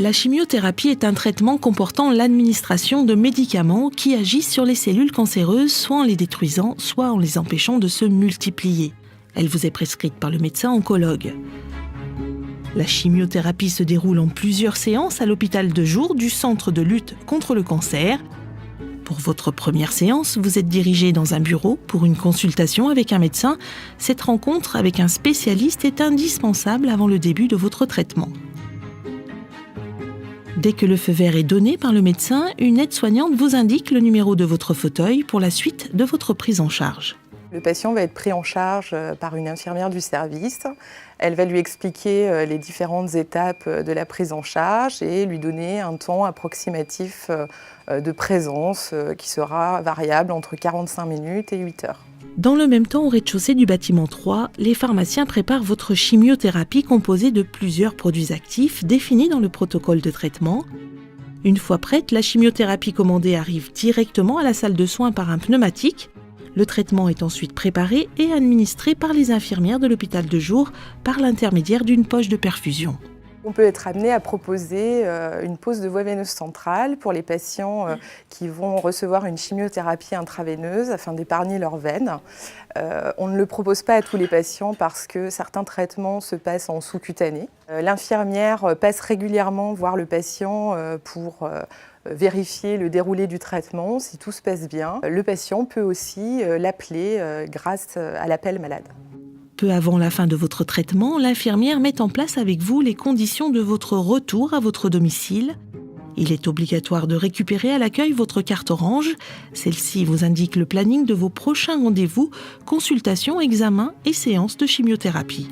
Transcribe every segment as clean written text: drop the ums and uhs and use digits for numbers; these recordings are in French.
La chimiothérapie est un traitement comportant l'administration de médicaments qui agissent sur les cellules cancéreuses, soit en les détruisant, soit en les empêchant de se multiplier. Elle vous est prescrite par le médecin oncologue. La chimiothérapie se déroule en plusieurs séances à l'hôpital de jour du Centre de lutte contre le cancer. Pour votre première séance, vous êtes dirigé dans un bureau pour une consultation avec un médecin. Cette rencontre avec un spécialiste est indispensable avant le début de votre traitement. Dès que le feu vert est donné par le médecin, une aide-soignante vous indique le numéro de votre fauteuil pour la suite de votre prise en charge. Le patient va être pris en charge par une infirmière du service. Elle va lui expliquer les différentes étapes de la prise en charge et lui donner un temps approximatif de présence qui sera variable entre 45 minutes et 8 heures. Dans le même temps, au rez-de-chaussée du bâtiment 3, les pharmaciens préparent votre chimiothérapie composée de plusieurs produits actifs définis dans le protocole de traitement. Une fois prête, la chimiothérapie commandée arrive directement à la salle de soins par un pneumatique. Le traitement est ensuite préparé et administré par les infirmières de l'hôpital de jour par l'intermédiaire d'une poche de perfusion. On peut être amené à proposer une pose de voie veineuse centrale pour les patients qui vont recevoir une chimiothérapie intraveineuse afin d'épargner leurs veines. On ne le propose pas à tous les patients parce que certains traitements se passent en sous-cutané. L'infirmière passe régulièrement voir le patient pour vérifier le déroulé du traitement. Si tout se passe bien, le patient peut aussi l'appeler grâce à l'appel malade. Peu avant la fin de votre traitement, l'infirmière met en place avec vous les conditions de votre retour à votre domicile. Il est obligatoire de récupérer à l'accueil votre carte orange. Celle-ci vous indique le planning de vos prochains rendez-vous, consultations, examens et séances de chimiothérapie.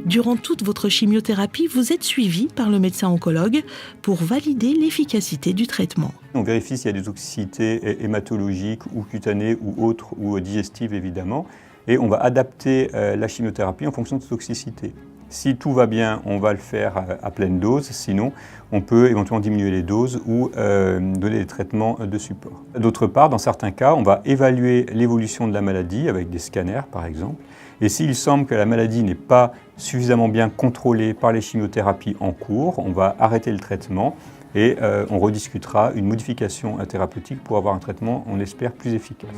Durant toute votre chimiothérapie, vous êtes suivi par le médecin oncologue pour valider l'efficacité du traitement. On vérifie s'il y a des toxicités hématologiques ou cutanées ou autres, ou digestives évidemment. Et on va adapter la chimiothérapie en fonction de cette toxicité. Si tout va bien, on va le faire à pleine dose, sinon on peut éventuellement diminuer les doses ou donner des traitements de support. D'autre part, dans certains cas, on va évaluer l'évolution de la maladie avec des scanners par exemple. Et s'il semble que la maladie n'est pas suffisamment bien contrôlée par les chimiothérapies en cours, on va arrêter le traitement et on rediscutera une modification thérapeutique pour avoir un traitement, on espère, plus efficace.